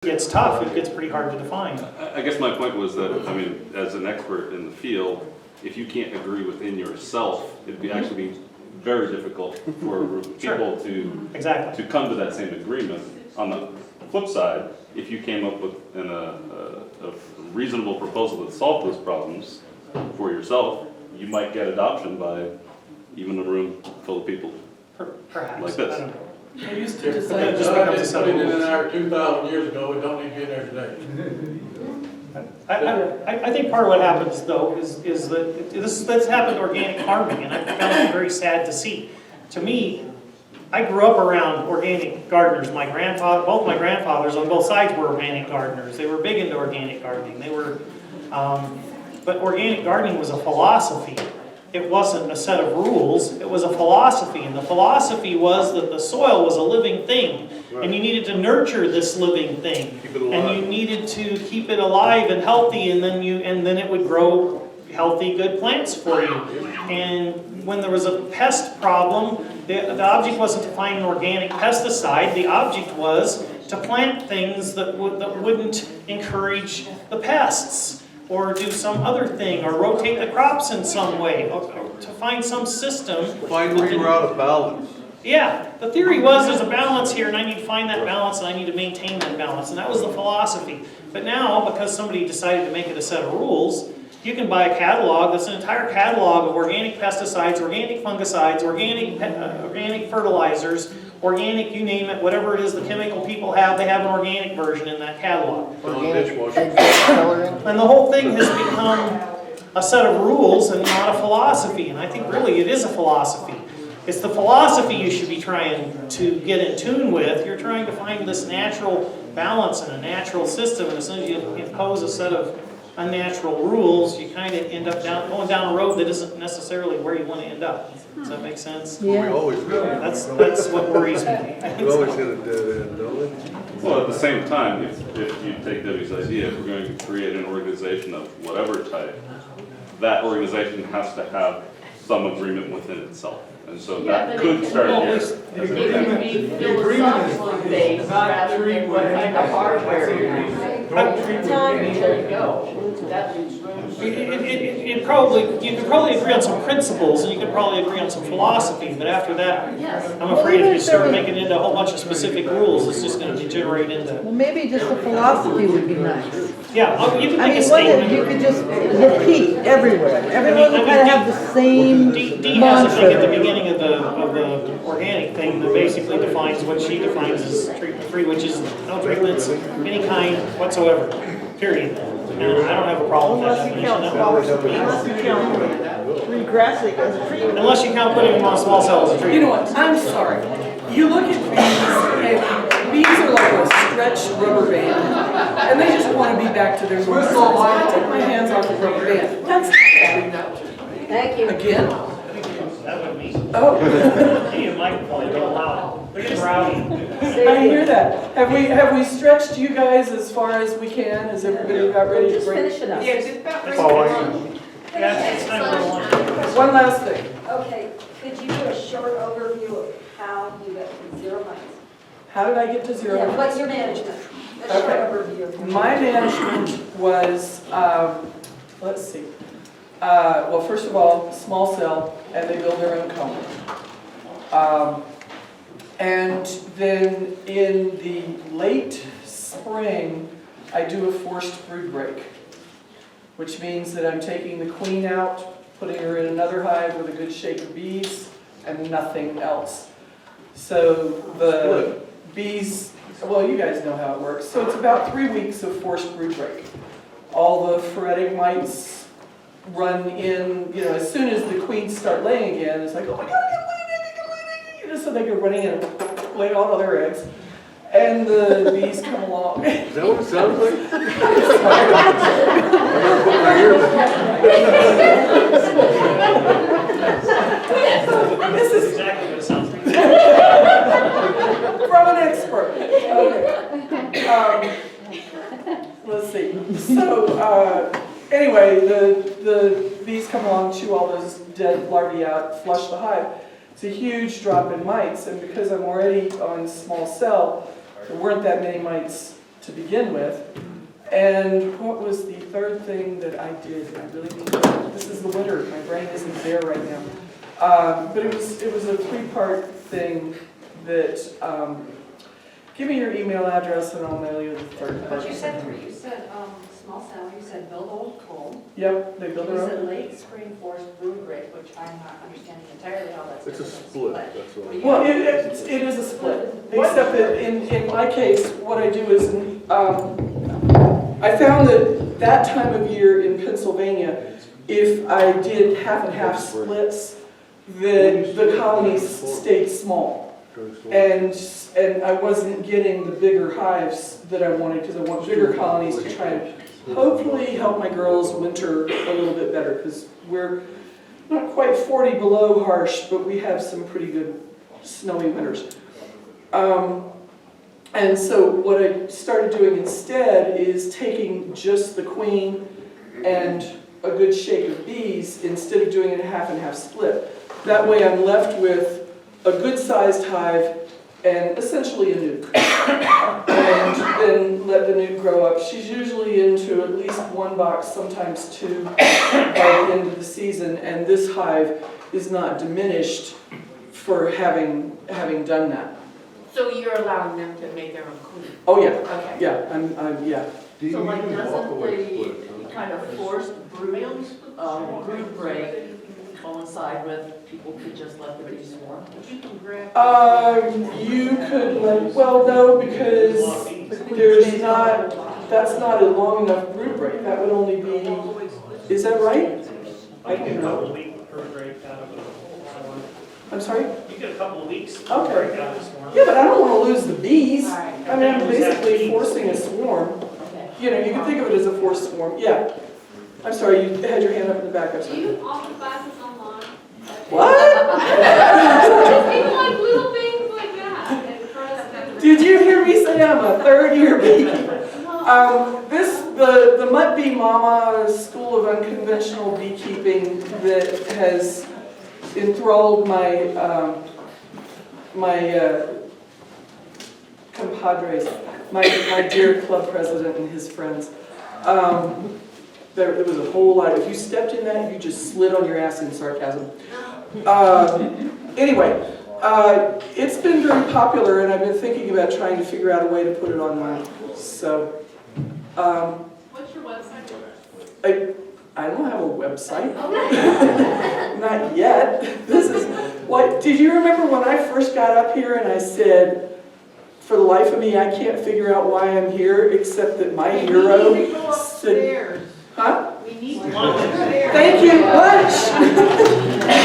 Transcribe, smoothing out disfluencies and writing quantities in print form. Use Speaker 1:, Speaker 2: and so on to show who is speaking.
Speaker 1: gets tough, it gets pretty hard to define.
Speaker 2: I guess my point was that, I mean, as an expert in the field, if you can't agree within yourself, it'd be actually very difficult for people to come to that same agreement. On the flip side, if you came up with a reasonable proposal that solved those problems for yourself, you might get adoption by even a room full of people
Speaker 1: Perhaps.
Speaker 2: like this.
Speaker 1: I don't know.
Speaker 3: I used to decide
Speaker 1: It just
Speaker 3: just
Speaker 1: becomes a
Speaker 3: put
Speaker 1: set
Speaker 3: it
Speaker 1: of
Speaker 3: in
Speaker 1: rules.
Speaker 3: there 2,000 years ago, we don't need to be in there today.
Speaker 1: I think part of what happens though is that that's happened to organic farming, and I found it very sad to see. To me, I grew up around organic gardeners. Both my grandfathers on both sides were organic gardeners. They were big into organic gardening. But organic gardening was a philosophy. It wasn't a set of rules, it was a philosophy. And the philosophy was that the soil was a living thing. And you needed to nurture this living thing. And you needed to keep it alive and healthy, and then it would grow healthy, good plants for you. And when there was a pest problem, the object wasn't to find an organic pesticide, the object was to plant things that wouldn't encourage the pests, or do some other thing, or rotate the crops in some way, or to find some system.
Speaker 4: Find where you're out of balance.
Speaker 1: Yeah, the theory was there's a balance here, and I need to find that balance, and I need to maintain that balance, and that was the philosophy. But now, because somebody decided to make it a set of rules, you can buy a catalog that's an entire catalog of organic pesticides, organic fungicides, organic fertilizers, organic, you name it, whatever it is the chemical people have, they have an organic version in that catalog. And the whole thing has become a set of rules and not a philosophy. And I think really it is a philosophy. It's the philosophy you should be trying to get in tune with. You're trying to find this natural balance and a natural system. And as soon as you impose a set of unnatural rules, you kind of end up going down a road that isn't necessarily where you want to end up. Does that make sense?
Speaker 4: Yeah. We always do.
Speaker 1: That's what worries me.
Speaker 4: We always hit a dead end, don't we?
Speaker 2: Well, at the same time, if you take Debbie's idea, if we're going to create an organization of whatever type, that organization has to have some agreement within itself. And so that could start here.
Speaker 5: It could be philosophically based rather than what kind of hardware you're using. There you go. That leaves room.
Speaker 1: You could probably agree on some principles, and you could probably agree on some philosophy, but after that, I'm afraid if you start making it into a whole bunch of specific rules, it's just going to degenerate into...
Speaker 6: Well, maybe just a philosophy would be nice.
Speaker 1: Yeah, you can
Speaker 6: I
Speaker 1: make a
Speaker 6: mean, one that
Speaker 1: statement.
Speaker 6: you could just repeat everywhere. Everyone would kind of have the same
Speaker 1: Dee has a thing at the
Speaker 6: mantra.
Speaker 1: beginning of the organic thing that basically defines what she defines as treatment-free, which is no treatments, any kind whatsoever, period. And I don't have a problem with that definition.
Speaker 6: Unless you count regressing as a treatment.
Speaker 1: Unless you count putting them on small cells as a treatment.
Speaker 3: You know what, I'm sorry. You look at bees, and bees are like a stretched rubber band, and they just want to be back to their normal size. I take my hands off the rubber band. That's not bad.
Speaker 5: Thank you.
Speaker 3: Again?
Speaker 1: That would be.
Speaker 3: Oh.
Speaker 1: Hey, microphone, don't allow it. Look at rowdy.
Speaker 3: I hear that. Have we stretched you guys as far as we can? Has everybody got ready to
Speaker 5: Just
Speaker 3: break?
Speaker 5: finish it up.
Speaker 7: Yeah, just about ready.
Speaker 1: Yeah, it's time to go on.
Speaker 3: One last thing.
Speaker 7: Okay, could you do a short overview of how you got to 0 mites?
Speaker 3: How did I get to 0?
Speaker 7: Yeah, what's your management? A short
Speaker 3: Okay.
Speaker 7: overview of your
Speaker 3: My management was, let's see. Well, first of all, small cell, and they build their own colony. And then in the late spring, I do a forced brood break, which means that I'm taking the queen out, putting her in another hive with a good shake of bees, and nothing else. So the bees, well, you guys know how it works. So it's about 3 weeks of forced brood break. All the phoretic mites run in, as soon as the queens start laying again, it's like, oh my God, so they go running in and lay all their eggs. And the bees come along.
Speaker 4: Is that what it sounds like?
Speaker 1: This is exactly what it sounds like.
Speaker 3: From an expert. Okay. Let's see. So, anyway, the bees come along, chew all those dead larvae out, flush the hive. It's a huge drop in mites, and because I'm already on small cell, there weren't that many mites to begin with. And what was the third thing that I did? I really need to, this is the winter, my brain isn't there right now. But it was a 3-part thing that, give me your email address and I'll mail you the third part.
Speaker 7: But you said small cell, you said build old home.
Speaker 3: Yep, they build
Speaker 7: You
Speaker 3: their
Speaker 7: said
Speaker 3: own.
Speaker 7: late spring forest brood break, which I'm not understanding entirely how that's.
Speaker 4: It's a
Speaker 7: different.
Speaker 4: split, that's
Speaker 7: What
Speaker 4: all.
Speaker 7: do you-
Speaker 3: Well, it is a split, except that in my case, what I do is, I found that time of year in Pennsylvania, if I did half and half splits, the colonies stayed small. And I wasn't getting the bigger hives that I wanted, because I want bigger colonies to try and hopefully help my girls winter a little bit better, because we're not quite 40 below harsh, but we have some pretty good snowy winters. And so what I started doing instead is taking just the queen and a good shake of bees instead of doing it a half and half split. That way I'm left with a good sized hive and essentially a nuke. And then let the nuke grow up. She's usually into at least 1 box, sometimes 2 by the end of the season, and this hive is not diminished for having done that.
Speaker 5: So you're allowing them to make their own queen?
Speaker 3: Oh yeah,
Speaker 5: Okay.
Speaker 3: yeah, yeah.
Speaker 5: So like, doesn't the kind of forced brood break coincide with people could just let the bees swarm? You can grab.
Speaker 3: You could, well, no, because that's not a long enough brood break. That would only be, is that right?
Speaker 1: I can get a couple of weeks per break out of it.
Speaker 3: I'm sorry?
Speaker 1: You get a couple of weeks per
Speaker 3: Okay.
Speaker 1: break out of the swarm.
Speaker 3: Yeah, but I don't want to lose the bees.
Speaker 5: Right.
Speaker 3: I mean, I'm basically forcing a swarm.
Speaker 5: Okay.
Speaker 3: You know, you can think of it as a forced swarm, yeah. I'm sorry, you had your hand up in the back, I'm
Speaker 8: Do
Speaker 3: sorry.
Speaker 8: you offer classes online?
Speaker 3: What?
Speaker 8: People like little things like that.
Speaker 3: Did you hear me say I'm a 3rd-year beekeeper? The Mutt Bee Mama School of Unconventional Beekeeping that has enthralled my compadres, my dear club president and his friends. There was a whole lot. If you stepped in that, you just slid on your ass in sarcasm. Anyway, it's been very popular, and I've been thinking about trying to figure out a way to put it online. So,
Speaker 8: What's your website?
Speaker 3: I don't have a website. Not yet. This is what. Did you remember when I first got up here and I said, for the life of me, I can't figure out why I'm here, except that my hero
Speaker 5: We need to go
Speaker 3: said,
Speaker 5: upstairs.
Speaker 3: huh?
Speaker 5: We need to go upstairs.
Speaker 3: Thank you much.